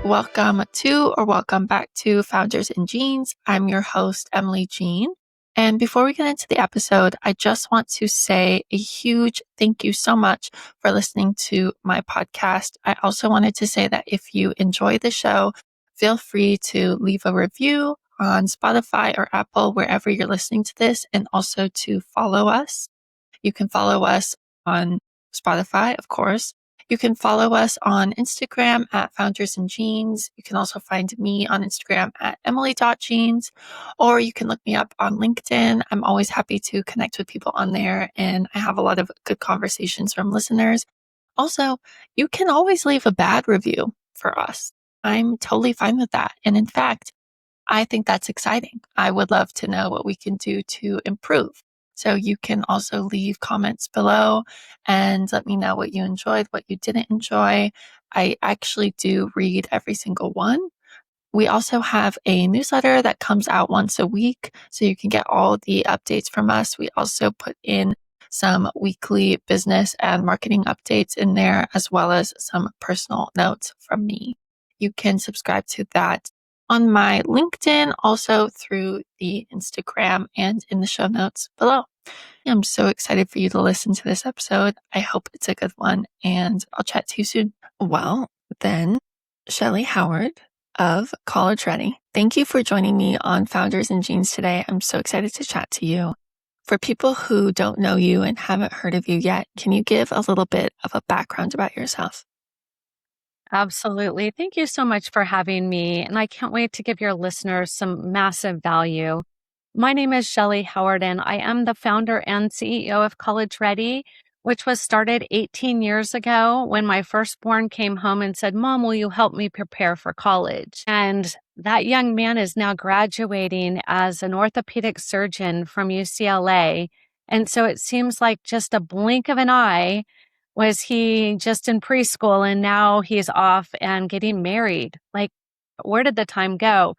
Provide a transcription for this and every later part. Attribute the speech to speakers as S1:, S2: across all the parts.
S1: welcome to or welcome back to Founders in Jeans. I'm your host, Emily Jean. And before we get into the episode, I just want to say a huge thank you so much for listening to my podcast. I also wanted to say that if you enjoy the show, feel free to leave a review on Spotify or Apple, wherever you're listening to this, and also to follow us. You can follow us on Spotify, of course. You can follow us on Instagram at Founders in Jeans. You can also find me on Instagram at emily.jeans, or you can look me up on LinkedIn. I'm always happy to connect with people on there, and I have a lot of good conversations from listeners. Also, you can always leave a bad review for us. I'm totally fine with that. And in fact, I think that's exciting. I would love to know what we can do to improve. So you can also leave comments below and let me know what you enjoyed, what you didn't enjoy. I actually do read every single one. We also have a newsletter that comes out once a week, so you can get all the updates from us. We also put in some weekly business and marketing updates in there, as well as some personal notes from me. You can subscribe to that on my LinkedIn, also through the Instagram and in the show notes below. I'm so excited for you to listen to this episode. I hope it's a good one, and I'll chat to you soon. Well, then, Shellee Howard of College Ready, thank you for joining me on Founders in Jeans today. I'm so excited to chat to you. For people who don't know you and haven't heard of you yet, can you give a little bit of a background about yourself?
S2: Absolutely. Thank you so much for having me. And I can't wait to give your listeners some massive value. My name is Shellee Howard, and I am the founder and CEO of College Ready, which was started 18 years ago when my firstborn came home and said, "Mom, will you help me prepare for college?" And that young man is now graduating as an orthopedic surgeon from UCLA. And so it seems like just a blink of an eye was he just in preschool, and now he's off and getting married. Like, where did the time go?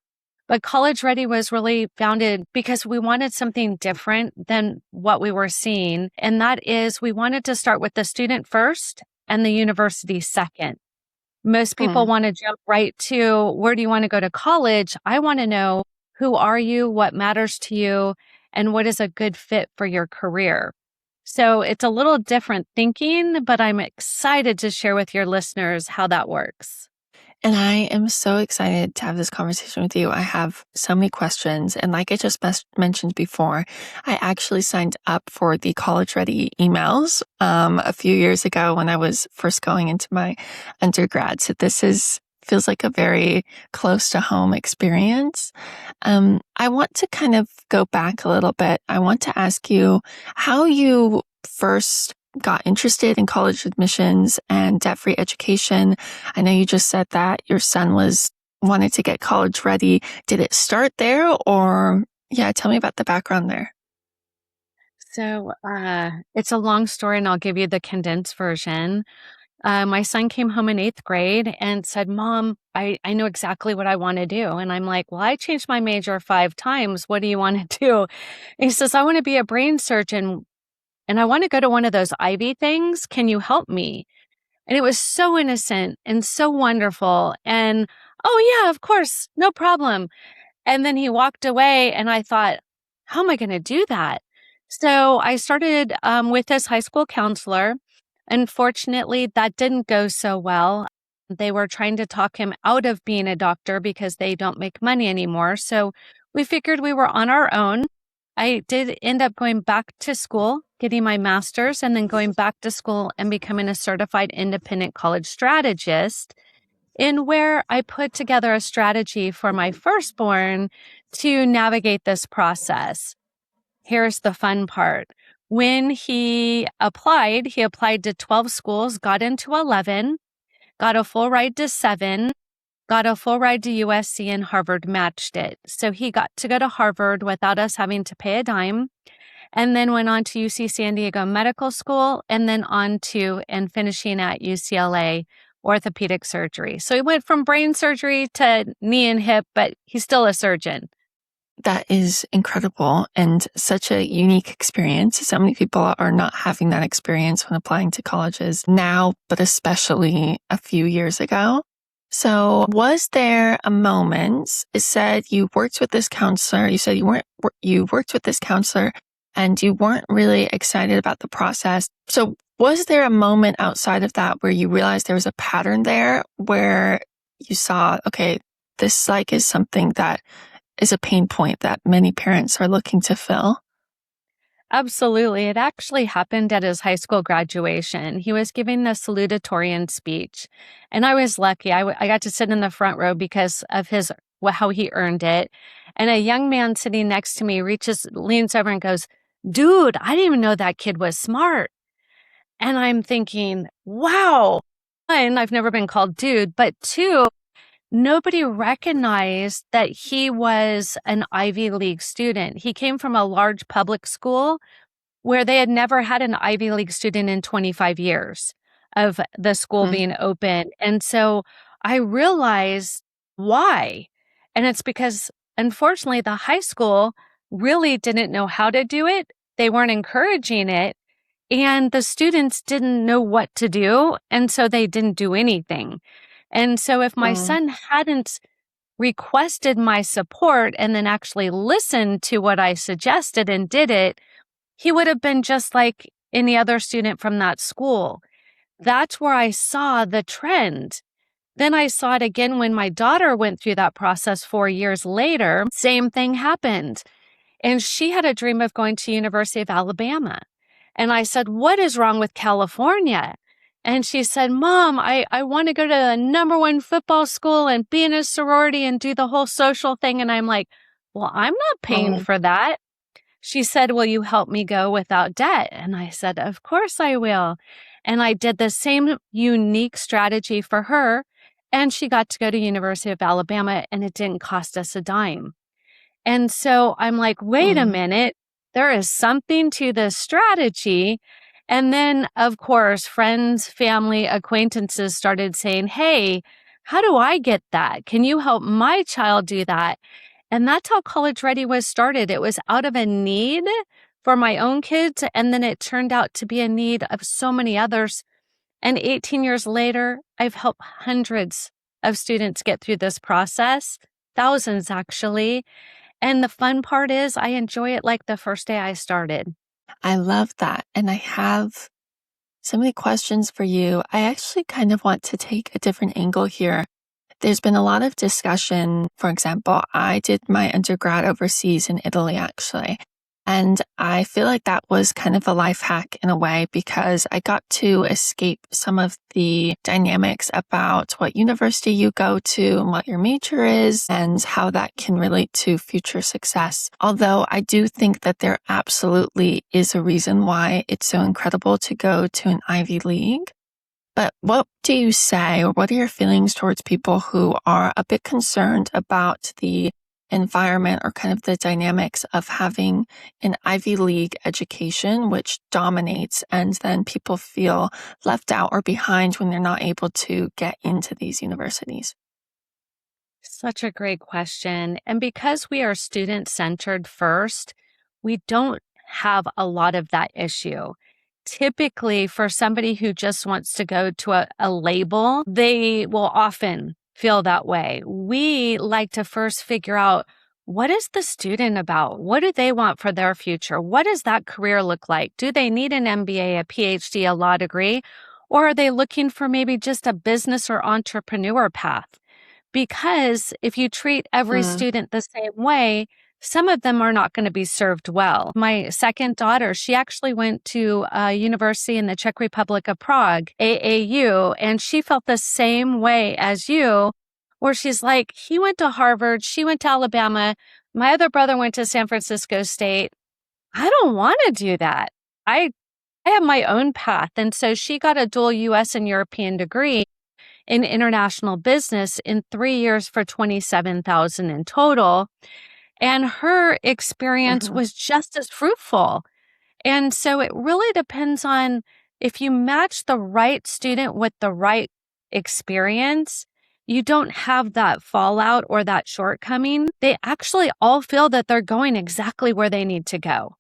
S2: But College Ready was really founded because we wanted something different than what we were seeing. And that is, we wanted to start with the student first and the university second. Most people want to jump right to, where do you want to go to college? I want to know, who are you? What matters to you? And what is a good fit for your career? So it's a little different thinking, but I'm excited to share with your listeners how that works.
S1: And I am so excited to have this conversation with you. I have so many questions. And like I just mentioned before, I actually signed up for the College Ready emails a few years ago when I was first going into my undergrad. So this feels like a very close to home experience. I want to kind of go back a little bit. I want to ask you how you first got interested in college admissions and debt-free education. I know you just said that your son wanted to get college ready. Did it start there, or tell me about the background there.
S2: So it's a long story, and I'll give you the condensed version. My son came home in 8th grade and said, "Mom, I know exactly what I want to do." And I'm like, "Well, I changed my major 5 times. What do you want to do?" And he says, "I want to be a brain surgeon, and I want to go to one of those Ivy things. Can you help me?" And it was so innocent and so wonderful. And, "Oh, yeah, of course, no problem." And then he walked away, and I thought, how am I going to do that? So I started with this high school counselor. Unfortunately, that didn't go so well. They were trying to talk him out of being a doctor because they don't make money anymore. So we figured we were on our own. I did end up going back to school, getting my master's, and then going back to school and becoming a certified independent college strategist, in where I put together a strategy for my firstborn to navigate this process. Here's the fun part. When he applied to 12 schools, got into 11, got a full ride to 7, got a full ride to USC, and Harvard matched it. So he got to go to Harvard without us having to pay a dime, and then went on to UC San Diego Medical School, and then on to and finishing at UCLA orthopedic surgery. So he went from brain surgery to knee and hip, but he's still a surgeon.
S1: That is incredible and such a unique experience. So many people are not having that experience when applying to colleges now, but especially a few years ago. So, was there a moment? It said you worked with this counselor. You said you worked with this counselor and you weren't really excited about the process. So, was there a moment outside of that where you realized there was a pattern there where you saw, okay, this is something that is a pain point that many parents are looking to fill?
S2: Absolutely. It actually happened at his high school graduation. He was giving the salutatorian speech, and I was lucky. I got to sit in the front row because of how he earned it. And a young man sitting next to me leans over and goes, "Dude, I didn't even know that kid was smart." And I'm thinking, wow. One, I've never been called dude, but two, nobody recognized that he was an Ivy League student. He came from a large public school where they had never had an Ivy League student in 25 years of the school
S1: Mm,
S2: being open. And so I realized why. And it's because, unfortunately, the high school really didn't know how to do it. They weren't encouraging it. And the students didn't know what to do. And so they didn't do anything. And so if my
S1: mm,
S2: son hadn't requested my support and then actually listened to what I suggested and did it, he would have been just like any other student from that school. That's where I saw the trend. Then I saw it again when my daughter went through that process 4 years later. Same thing happened. And she had a dream of going to University of Alabama. And I said, "What is wrong with California?" And she said, "Mom, I want to go to the number one football school and be in a sorority and do the whole social thing." And I'm like, "Well, I'm not paying
S1: mm,
S2: for that." She said, "Will you help me go without debt?" And I said, "Of course I will." And I did the same unique strategy for her. And she got to go to University of Alabama and it didn't cost us a dime. And so I'm like, wait a
S1: mm.
S2: minute, there is something to this strategy. And then, of course, friends, family, acquaintances started saying, "Hey, how do I get that? Can you help my child do that?" And that's how College Ready was started. It was out of a need for my own kids. And then it turned out to be a need of so many others. And 18 years later, I've helped hundreds of students get through this process, thousands actually. And the fun part is I enjoy it like the first day I started.
S1: I love that. And I have so many questions for you. I actually kind of want to take a different angle here. There's been a lot of discussion. For example, I did my undergrad overseas in Italy, actually. And I feel like that was kind of a life hack in a way because I got to escape some of the dynamics about what university you go to and what your major is and how that can relate to future success. Although I do think that there absolutely is a reason why it's so incredible to go to an Ivy League. But what do you say, or what are your feelings towards people who are a bit concerned about the environment or kind of the dynamics of having an Ivy League education, which dominates, and then people feel left out or behind when they're not able to get into these universities?
S2: Such a great question. And because we are student centered first, we don't have a lot of that issue. Typically, for somebody who just wants to go to a label, they will often feel that way. We like to first figure out, what is the student about? What do they want for their future? What does that career look like? Do they need an MBA, a PhD, a law degree? Or are they looking for maybe just a business or entrepreneur path? Because if you treat every
S1: Mm,
S2: student the same way, some of them are not going to be served well. My second daughter, she actually went to a university in the Czech Republic of Prague, AAU, and she felt the same way as you, where she's like, he went to Harvard, she went to Alabama, my other brother went to San Francisco State. I don't want to do that. I I have my own path. And so she got a dual US and European degree in international business in 3 years for 27,000 in total. And her experience
S1: mhm.
S2: was just as fruitful. And so it really depends on if you match the right student with the right experience, you don't have that fallout or that shortcoming. They actually all feel that they're going exactly where they need to go.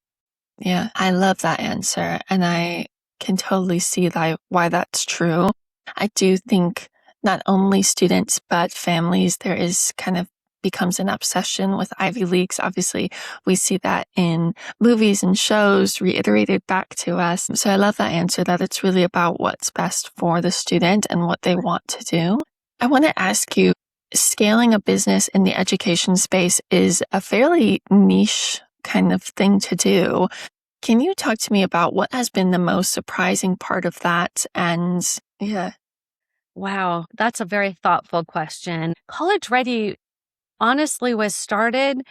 S1: Yeah, I love that answer. And I can totally see why that's true. I do think not only students, but families. There is kind of becomes an obsession with Ivy Leagues. Obviously, we see that in movies and shows reiterated back to us. So I love that answer that it's really about what's best for the student and what they want to do. I want to ask you, scaling a business in the education space is a fairly niche kind of thing to do. Can you talk to me about what has been the most surprising part of that? And yeah.
S2: Wow, that's a very thoughtful question. College Ready honestly was started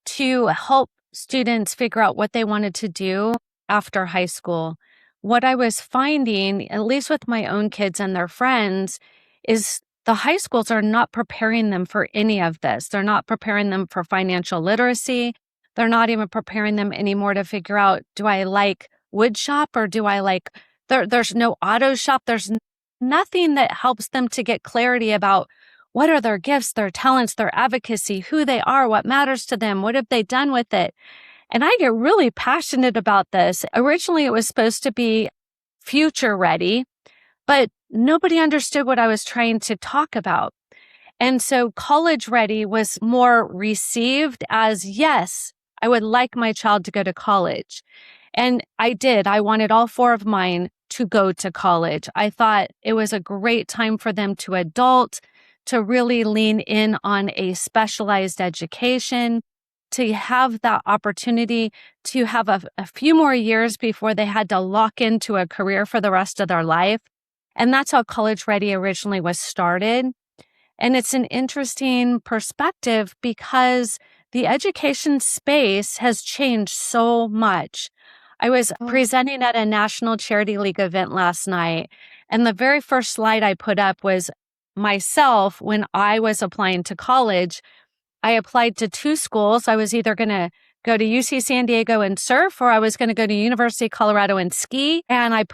S2: to help students figure out what they wanted to do after high school. What I was finding, at least with my own kids and their friends, is the high schools are not preparing them for any of this. They're not preparing them for financial literacy. They're not even preparing them anymore to figure out, do I like wood shop or do I like, there's no auto shop. There's nothing that helps them to get clarity about what are their gifts, their talents, their advocacy, who they are, what matters to them, what have they done with it. And I get really passionate about this. Originally, it was supposed to be future ready, but nobody understood what I was trying to talk about. And so college ready was more received as, yes, I would like my child to go to college. And I did. I wanted all four of mine to go to college. I thought it was a great time for them to adult, to really lean in on a specialized education, to have that opportunity to have a few more years before they had to lock into a career for the rest of their life. And that's how College Ready originally was started. And it's an interesting perspective because the education space has changed so much. I was presenting at a National Charity League event last night, and the very first slide I put up was myself when I was applying to college. I applied to two schools. I was either going to go to UC San Diego and surf, or I was going to go to University of Colorado and ski. And I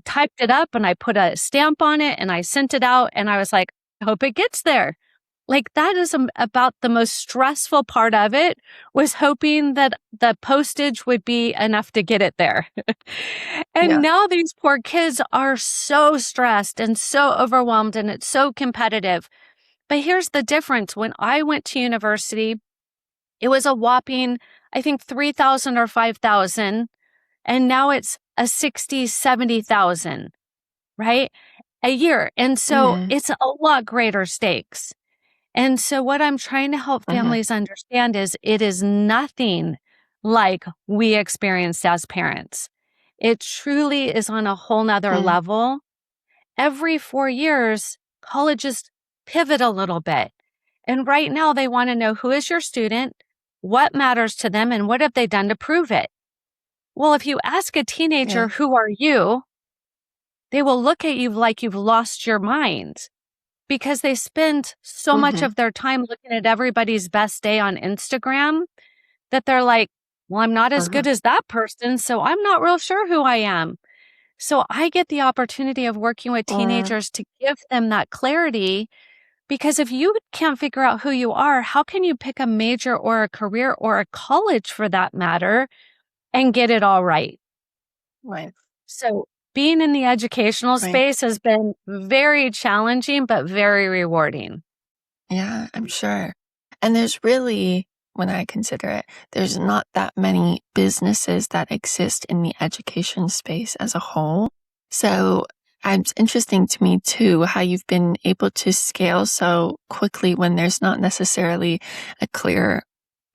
S2: typed it up and I put a stamp on it and I sent it out. And I was like, I hope it gets there. Like that is about the most stressful part of it, was hoping that the postage would be enough to get it there. And
S1: Yeah.
S2: now these poor kids are so stressed and so overwhelmed, and it's so competitive. But here's the difference. When I went to university, it was a whopping, I think 3,000 or 5,000. And now it's a 60, 70,000, right? A year. And so
S1: Mm-hmm.
S2: it's a lot greater stakes. And so what I'm trying to help
S1: Mm-hmm.
S2: families understand is it is nothing like we experienced as parents. It truly is on a whole nother
S1: Mm-hmm.
S2: level. Every 4 years, colleges pivot a little bit. And right now they want to know, who is your student, what matters to them, and what have they done to prove it? Well, if you ask a teenager,
S1: Yeah.
S2: who are you? They will look at you like you've lost your mind, because they spend so much
S1: Mm-hmm.
S2: of their time looking at everybody's best day on Instagram that they're like, well, I'm not as
S1: Uh-huh.
S2: good as that person, so I'm not real sure who I am. So I get the opportunity of working with
S1: Or
S2: teenagers to give them that clarity, because if you can't figure out who you are, how can you pick a major or a career or a college for that matter and get it all right?
S1: right.
S2: So being in the educational
S1: Right.
S2: space has been very challenging, but very rewarding.
S1: Yeah, I'm sure. And there's really, when I consider it, there's not that many businesses that exist in the education space as a whole. So it's interesting to me too how you've been able to scale so quickly when there's not necessarily a clear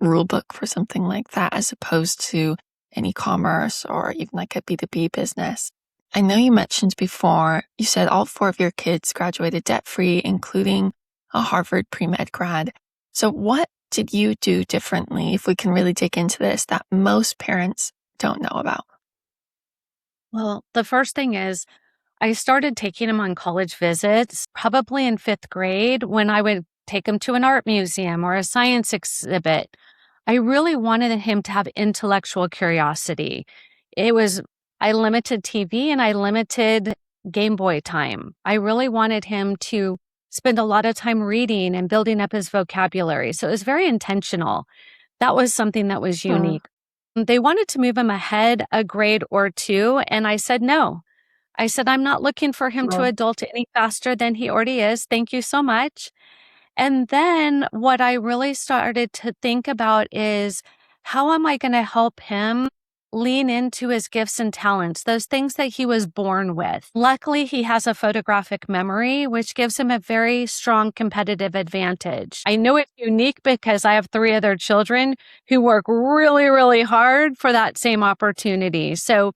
S1: rule book for something like that, as opposed to an e-commerce or even like a B2B business. I know you mentioned before, you said all four of your kids graduated debt-free, including a Harvard pre-med grad. So what did you do differently, if we can really dig into this, that most parents don't know about?
S2: Well, the first thing is I started taking him on college visits probably in fifth grade, when I would take him to an art museum or a science exhibit. I really wanted him to have intellectual curiosity. I limited TV and I limited Game Boy time. I really wanted him to spend a lot of time reading and building up his vocabulary. So it was very intentional. That was something that was
S1: Hmm.
S2: unique. They wanted to move him ahead a grade or two, and I said no. I said, I'm not looking for him to
S1: Well,
S2: adult any faster than he already is. Thank you so much. And then what I really started to think about is how am I going to help him lean into his gifts and talents, those things that he was born with. Luckily, he has a photographic memory, which gives him a very strong competitive advantage. I know it's unique because I have 3 other children who work really, really hard for that same opportunity. So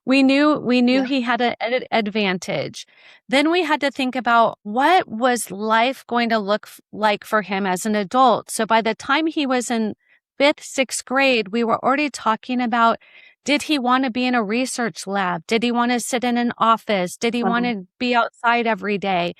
S2: we knew
S1: yeah.
S2: he had an advantage. Then we had to think about what was life going to look like for him as an adult. So by the time he was in 5th, 6th grade, we were already talking about, did he want to be in a research lab? Did he want to sit in an office? Did he want
S1: Um,
S2: to be outside every day?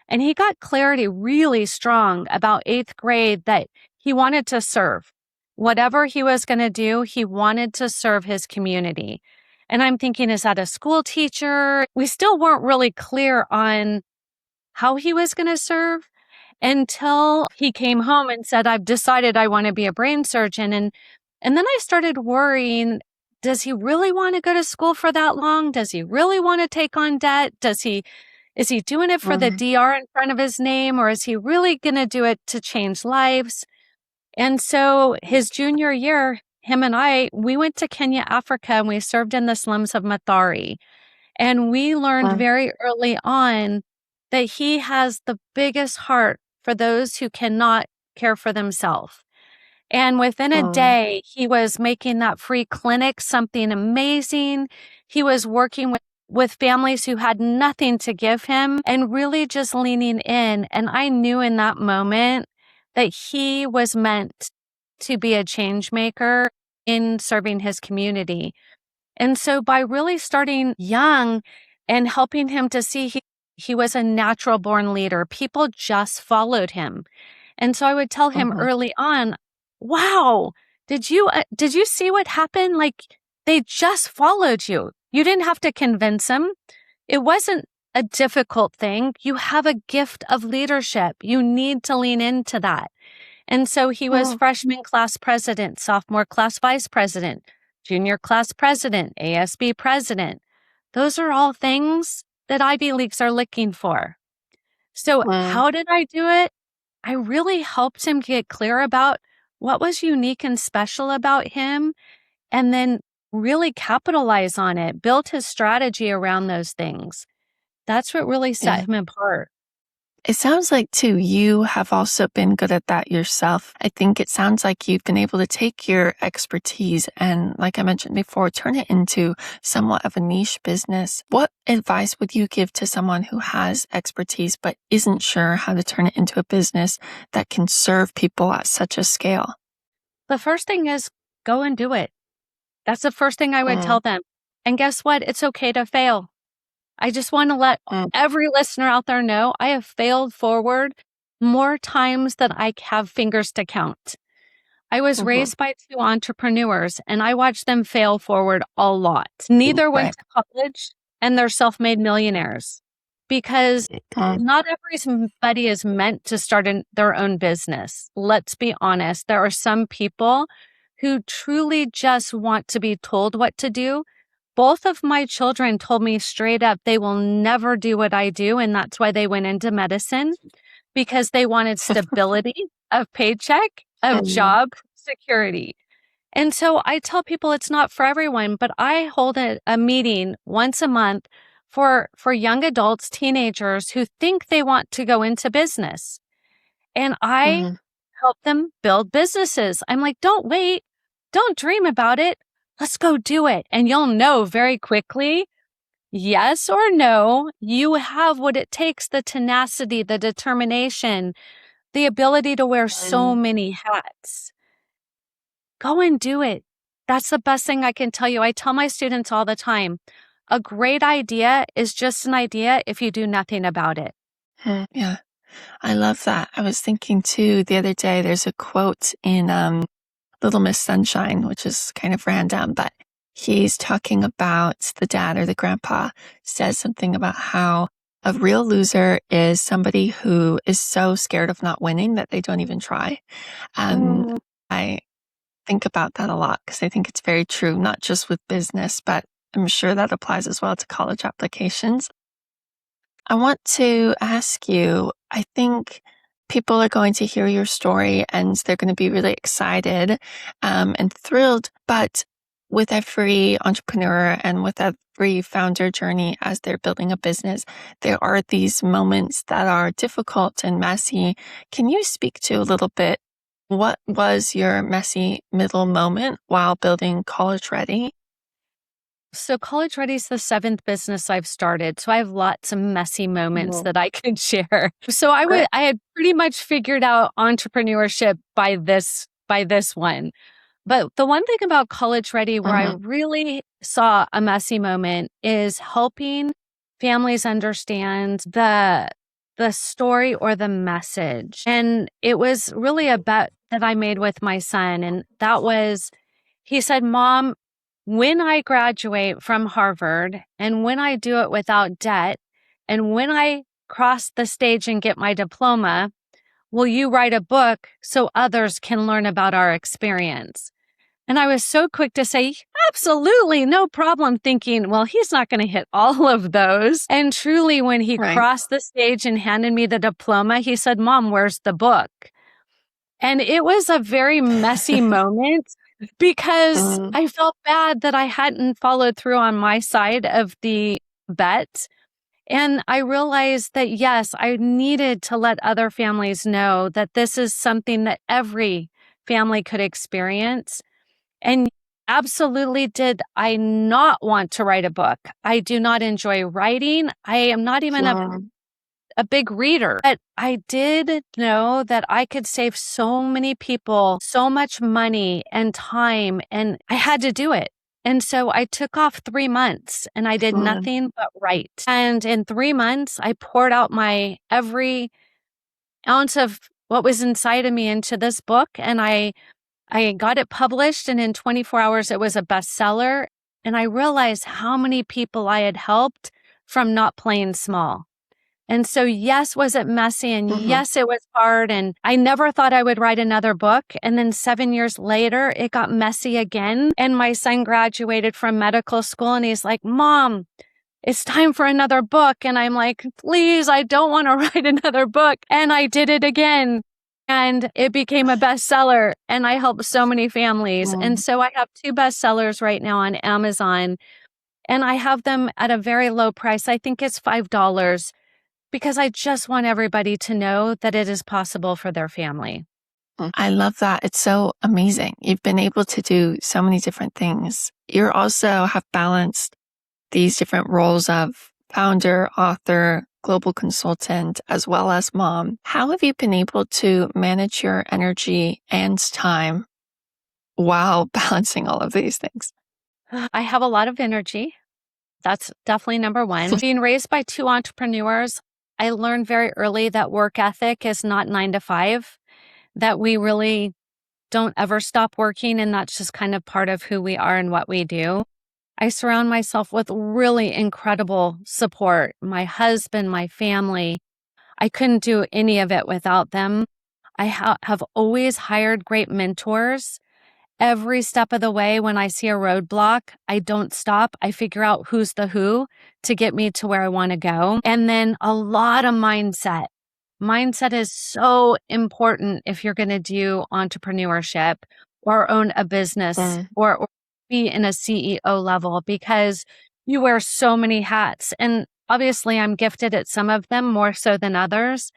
S2: And he got clarity really strong about 8th grade that he wanted to serve. Whatever he was going to do, he wanted to serve his community. And I'm thinking, is that a school teacher? We still weren't really clear on how he was going to serve until he came home and said, I've decided I want to be a brain surgeon. And then I started worrying, does he really want to go to school for that long? Does he really want to take on debt? Is he doing it for the
S1: um,
S2: DR in front of his name, or is he really going to do it to change lives? And so his junior year, him and we went to Kenya, Africa, and we served in the slums of Mathare. And we learned
S1: um,
S2: very early on that he has the biggest heart for those who cannot care for themselves. And within a
S1: um,
S2: day, he was making that free clinic something amazing. He was working with families who had nothing to give him and really just leaning in. And I knew in that moment that he was meant to be a change maker in serving his community. And so by really starting young and helping him to see he was a natural born leader, people just followed him. And so I would tell him
S1: mhm.
S2: early on, wow, did you see what happened? Like they just followed you. You didn't have to convince them. It wasn't a difficult thing. You have a gift of leadership. You need to lean into that. And so he was
S1: Oh,
S2: freshman class president, sophomore class vice president, junior class president, ASB president. Those are all things that Ivy Leagues are looking for. So
S1: um,
S2: how did I do it? I really helped him get clear about what was unique and special about him and then really capitalize on it, build his strategy around those things. That's what really set
S1: yeah.
S2: him apart.
S1: It sounds like, too, you have also been good at that yourself. I think it sounds like you've been able to take your expertise and, like I mentioned before, turn it into somewhat of a niche business. What advice would you give to someone who has expertise but isn't sure how to turn it into a business that can serve people at such a scale?
S2: The first thing is go and do it. That's the first thing I would
S1: Mm,
S2: tell them. And guess what? It's okay to fail. I just want to let
S1: mm,
S2: every listener out there know I have failed forward more times than I have fingers to count. I was
S1: mhm.
S2: raised by 2 entrepreneurs and I watched them fail forward a lot. Neither went
S1: Right.
S2: to college and they're self-made millionaires because
S1: Mm,
S2: not everybody is meant to start their own business. Let's be honest. There are some people who truly just want to be told what to do. Both of my children told me straight up they will never do what I do. And that's why they went into medicine because they wanted stability of paycheck, of
S1: mm,
S2: job security. And so I tell people it's not for everyone, but I hold a meeting once a month for young adults, teenagers who think they want to go into business. And I
S1: mhm.
S2: help them build businesses. I'm like, don't wait. Don't dream about it. Let's go do it. And you'll know very quickly, yes or no, you have what it takes, the tenacity, the determination, the ability to wear so
S1: Mm,
S2: many hats. Go and do it. That's the best thing I can tell you. I tell my students all the time, a great idea is just an idea if you do nothing about it.
S1: yeah. I love that. I was thinking too the other day, there's a quote in Little Miss Sunshine, which is kind of random, but he's talking about the dad or the grandpa says something about how a real loser is somebody who is so scared of not winning that they don't even try. And
S2: Mm,
S1: I think about that a lot because I think it's very true, not just with business, but I'm sure that applies as well to college applications. I want to ask you, I think people are going to hear your story and they're going to be really excited and thrilled. But with every entrepreneur and with every founder journey as they're building a business, there are these moments that are difficult and messy. Can you speak to a little bit what was your messy middle moment while building College Ready?
S2: So College Ready is the 7th business I've started, so I have lots of messy moments
S1: Mhm.
S2: that I could share. So
S1: Great.
S2: I had pretty much figured out entrepreneurship by this one. But the one thing about College Ready where I
S1: Mhm.
S2: really saw a messy moment is helping families understand the story or the message. And it was really a bet that I made with my son. And that was, he said, Mom, when I graduate from Harvard and when I do it without debt and when I cross the stage and get my diploma, will you write a book so others can learn about our experience? And I was so quick to say, absolutely, no problem, thinking, well, he's not going to hit all of those. And truly, when he
S1: Right.
S2: crossed the stage and handed me the diploma, he said, Mom, where's the book? And it was a very messy moment because
S1: Mhm.
S2: I felt bad that I hadn't followed through on my side of the bet. And I realized that, yes, I needed to let other families know that this is something that every family could experience. And absolutely did I not want to write a book. I do not enjoy writing. I am not even
S1: Mhm.
S2: a big reader, but I did know that I could save so many people so much money and time, and I had to do it. And so I took off 3 months and I did
S1: Mhm.
S2: nothing but write. And in 3 months, I poured out my every ounce of what was inside of me into this book. And I got it published, and in 24 hours, it was a bestseller. And I realized how many people I had helped from not playing small. And so, yes, was it messy? And
S1: Mhm.
S2: yes, it was hard. And I never thought I would write another book. And then 7 years later, it got messy again. And my son graduated from medical school and he's like, Mom, it's time for another book. And I'm like, please, I don't want to write another book. And I did it again. And it became a bestseller. And I helped so many families. And
S1: Mhm.
S2: so I have 2 bestsellers right now on Amazon. And I have them at a very low price. I think it's $5 because I just want everybody to know that it is possible for their family.
S1: I love that. It's so amazing. You've been able to do so many different things. You also have balanced these different roles of founder, author, global consultant, as well as mom. How have you been able to manage your energy and time while balancing all of these things?
S2: I have a lot of energy. That's definitely number one. Being raised by 2 entrepreneurs, I learned very early that work ethic is not 9 to 5, that we really don't ever stop working. And that's just kind of part of who we are and what we do. I surround myself with really incredible support. My husband, my family. I couldn't do any of it without them. I have always hired great mentors. Every step of the way, when I see a roadblock, I don't stop. I figure out who's the who to get me to where I want to go. And then a lot of mindset. Mindset is so important if you're going to do entrepreneurship or own a business
S1: Mm.
S2: or be in a CEO level, because you wear so many hats. And obviously, I'm gifted at some of them more so than others.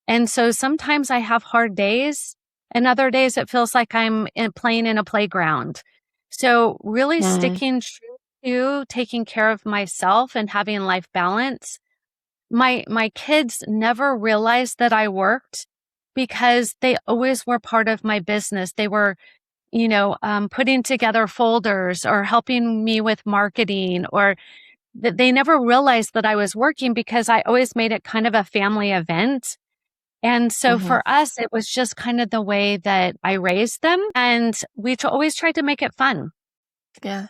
S2: And so sometimes I have hard days, and other days it feels like playing in a playground. So really
S1: Mm.
S2: sticking true to taking care of myself and having life balance. My kids never realized that I worked because they always were part of my business. They were, putting together folders or helping me with marketing, or they never realized that I was working because I always made it kind of a family event. And so
S1: Mhm.
S2: for us, it was just kind of the way that I raised them. And we always tried to make it fun.
S1: Yeah.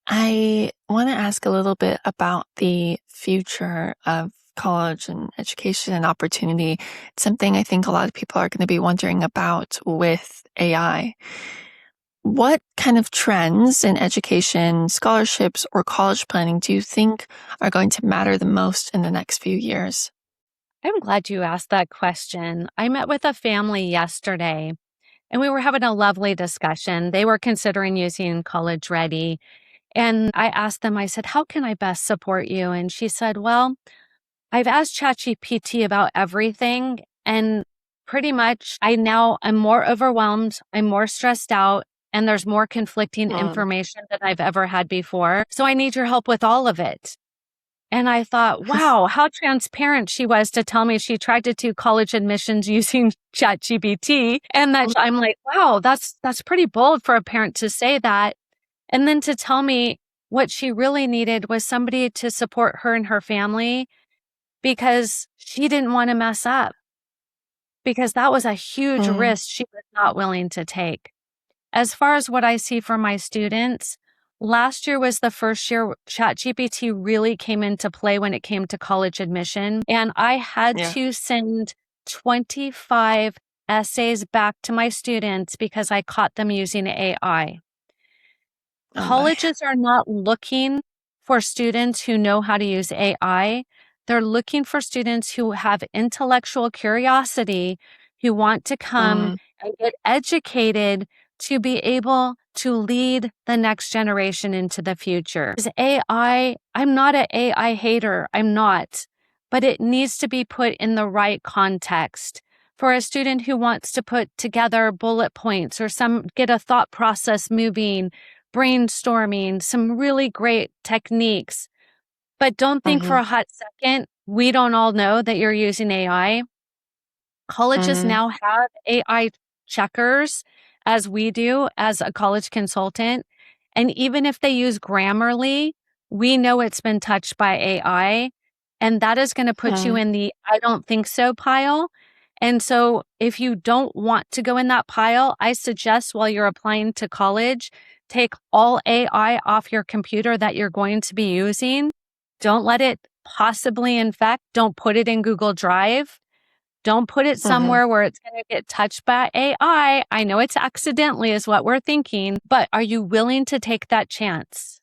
S1: I want to ask a little bit about the future of college and education and opportunity. It's something I think a lot of people are going to be wondering about with AI. What kind of trends in education, scholarships, or college planning do you think are going to matter the most in the next few years?
S2: I'm glad you asked that question. I met with a family yesterday and we were having a lovely discussion. They were considering using College Ready. And I asked them, I said, how can I best support you? And she said, well, I've asked ChatGPT about everything. And pretty much I now am more overwhelmed. I'm more stressed out. And there's more conflicting
S1: Mm,
S2: information than I've ever had before. So I need your help with all of it. And I thought, wow, how transparent she was to tell me she tried to do college admissions using ChatGPT. And that I'm like, wow, that's pretty bold for a parent to say that. And then to tell me what she really needed was somebody to support her and her family because she didn't want to mess up, because that was a huge
S1: mm,
S2: risk she was not willing to take. As far as what I see for my students, last year was the first year ChatGPT really came into play when it came to college admission. And I had
S1: yeah.
S2: to send 25 essays back to my students because I caught them using AI.
S1: Oh my.
S2: Colleges are not looking for students who know how to use AI. They're looking for students who have intellectual curiosity, who want to come
S1: Mm,
S2: and get educated to be able to lead the next generation into the future. 'Cause AI, I'm not an AI hater. I'm not. But it needs to be put in the right context. For a student who wants to put together bullet points or get a thought process moving, brainstorming, some really great techniques. But don't think for
S1: mm-hmm,
S2: a hot second, we don't all know that you're using AI. Colleges
S1: mm-hmm,
S2: now have AI checkers, as we do as a college consultant. And even if they use Grammarly, we know it's been touched by AI. And that is going to put you
S1: mm,
S2: in the I don't think so pile. And so if you don't want to go in that pile, I suggest while you're applying to college, take all AI off your computer that you're going to be using. Don't let it possibly infect. Don't put it in Google Drive. Don't put it
S1: mm-hmm,
S2: somewhere where it's going to get touched by AI. I know it's accidentally is what we're thinking, but are you willing to take that chance?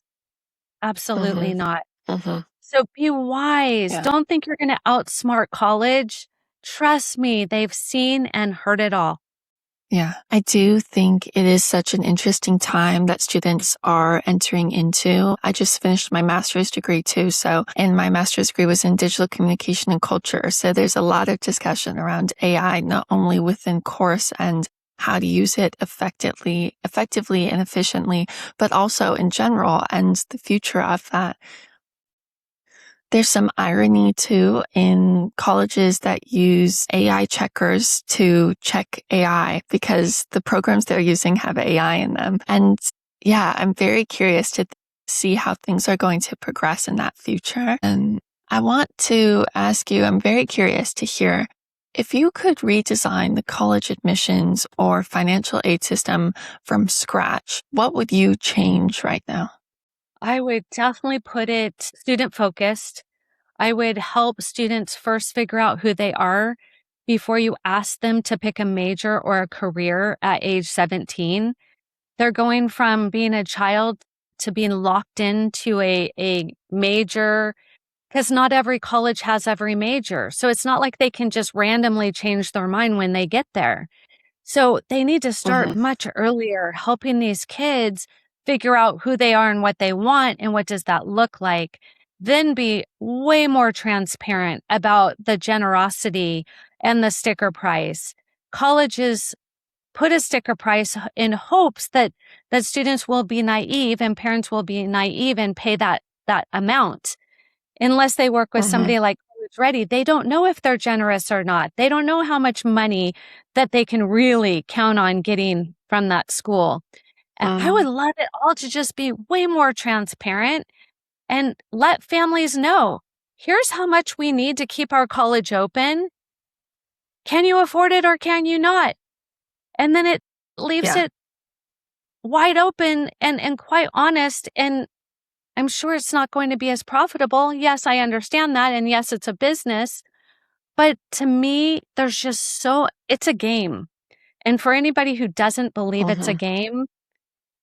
S1: mm-hmm,
S2: Absolutely not.
S1: mm-hmm.
S2: So be wise.
S1: Yeah.
S2: Don't think you're going to outsmart college. Trust me, they've seen and heard it all.
S1: Yeah, I do think it is such an interesting time that students are entering into. I just finished my master's degree too. And my master's degree was in digital communication and culture. So there's a lot of discussion around AI, not only within course and how to use it effectively and efficiently, but also in general and the future of that. There's some irony too in colleges that use AI checkers to check AI because the programs they're using have AI in them. And yeah, I'm very curious to see how things are going to progress in that future. And I want to ask you, I'm very curious to hear if you could redesign the college admissions or financial aid system from scratch, what would you change right now?
S2: I would definitely put it student focused. I would help students first figure out who they are before you ask them to pick a major or a career at age 17. They're going from being a child to being locked into a major because not every college has every major. So it's not like they can just randomly change their mind when they get there. So they need to start
S1: Mm-hmm,
S2: much earlier, helping these kids figure out who they are and what they want and what does that look like. Then be way more transparent about the generosity and the sticker price. Colleges put a sticker price in hopes that students will be naive and parents will be naive and pay that amount. Unless they work with
S1: mm-hmm,
S2: somebody like College Ready, they don't know if they're generous or not. They don't know how much money that they can really count on getting from that school. And I would
S1: mm,
S2: love it all to just be way more transparent and let families know, here's how much we need to keep our college open. Can you afford it or can you not? And then it leaves
S1: yeah.
S2: it wide open and quite honest. And I'm sure it's not going to be as profitable. Yes, I understand that. And yes, it's a business. But to me, it's a game. And for anybody who doesn't believe it's a
S1: Mm-hmm.
S2: game,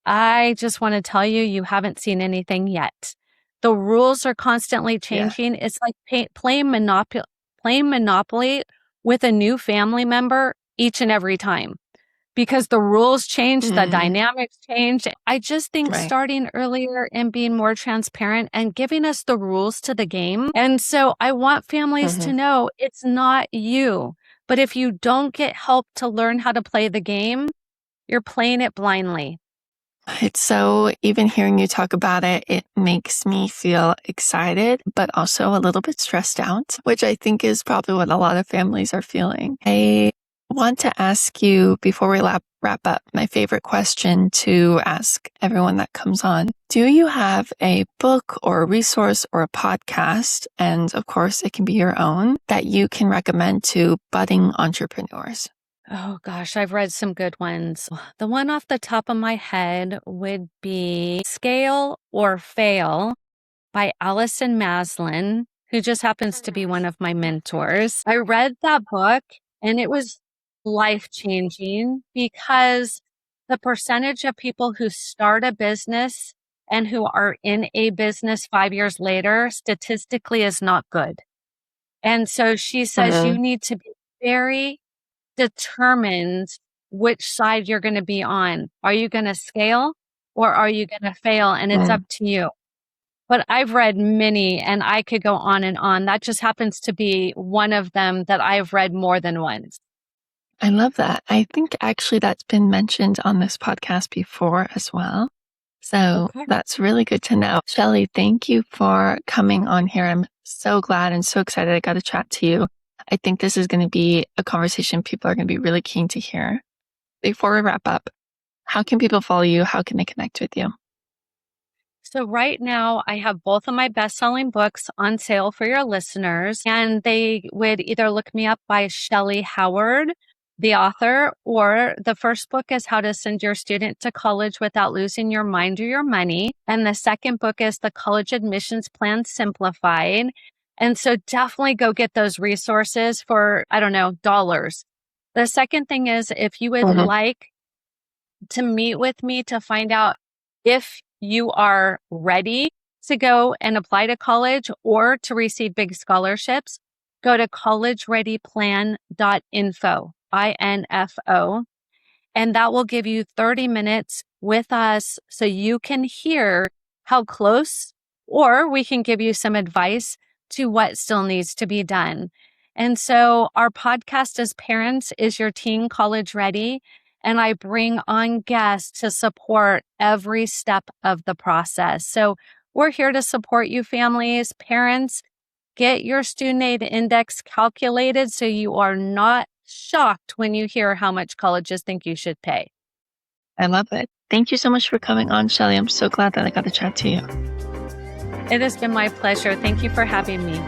S2: I just want to tell you, you haven't seen anything yet. The rules are constantly
S1: Yeah.
S2: changing. It's like playing Monopoly with a new family member each and every time because the rules change, the
S1: Mm,
S2: dynamics change. I just think
S1: right.
S2: starting earlier and being more transparent and giving us the rules to the game. And so I want families to
S1: Hmm.
S2: know it's not you. But if you don't get help to learn how to play the game, you're playing it blindly.
S1: It's so, even hearing you talk about it, it makes me feel excited, but also a little bit stressed out, which I think is probably what a lot of families are feeling. I want to ask you before we wrap up, my favorite question to ask everyone that comes on. Do you have a book or a resource or a podcast? And of course, it can be your own that you can recommend to budding entrepreneurs.
S2: Oh gosh, I've read some good ones. The one off the top of my head would be Scale or Fail by Allison Maslin, who just happens to be one of my mentors. I read that book and it was life changing because the percentage of people who start a business and who are in a business 5 years later statistically is not good. And so she says you
S1: Mhm.
S2: need to be very determined which side you're going to be on. Are you going to scale or are you going to fail? And it's up
S1: Mm.
S2: to you. But I've read many and I could go on and on. That just happens to be one of them that I've read more than once.
S1: I love that. I think actually that's been mentioned on this podcast before as well. So
S2: Okay.
S1: that's really good to know. Shellee, thank you for coming on here. I'm so glad and so excited I got to chat to you. I think this is going to be a conversation people are going to be really keen to hear. Before we wrap up, how can people follow you? How can they connect with you?
S2: So right now I have both of my best-selling books on sale for your listeners, and they would either look me up by Shellee Howard, the author, or the first book is How to Send Your Student to College Without Losing Your Mind or Your Money. And the second book is The College Admissions Plan Simplified. And so definitely go get those resources for, I don't know, dollars. The second thing is if you would
S1: Mhm.
S2: like to meet with me to find out if you are ready to go and apply to college or to receive big scholarships, go to collegereadyplan.info, INFO, and that will give you 30 minutes with us so you can hear how close, or we can give you some advice to what still needs to be done. And so our podcast as parents is your teen college ready. And I bring on guests to support every step of the process. So we're here to support you families, parents. Get your student aid index calculated so you are not shocked when you hear how much colleges think you should pay.
S1: I love it. Thank you so much for coming on, Shellee. I'm so glad that I got to chat to you.
S2: It has been my pleasure. Thank you for having me.